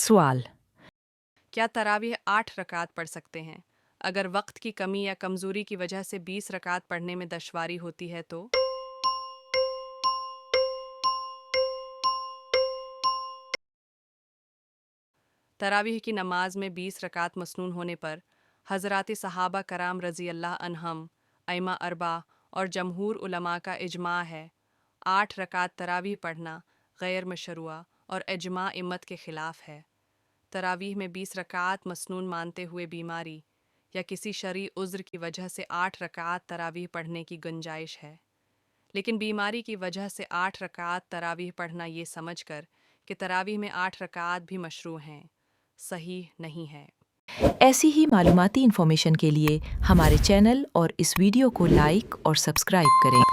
سوال کیا تراویح 8 رکعت پڑھ سکتے ہیں؟ اگر وقت کی کمی یا کمزوری کی وجہ سے 20 رکعت پڑھنے میں دشواری ہوتی ہے تو؟ تراویح کی نماز میں 20 رکعت مسنون ہونے پر حضرات صحابہ کرام رضی اللہ عنہم، ائمہ اربعہ اور جمہور علماء کا اجماع ہے 8 رکعت تراویح پڑھنا غیر مشروع اور اجماع امت کے خلاف ہے۔ تراویح میں 20 رکعت مسنون مانتے ہوئے بیماری یا کسی شرعی عذر کی وجہ سے 8 رکعت تراویح پڑھنے کی گنجائش ہے، لیکن بیماری کی وجہ سے 8 رکعت تراویح پڑھنا یہ سمجھ کر کہ تراویح میں 8 رکعت بھی مشروع ہیں، صحیح نہیں ہے۔ ایسی ہی معلوماتی انفارمیشن کے لیے ہمارے چینل اور اس ویڈیو کو لائک اور سبسکرائب کریں۔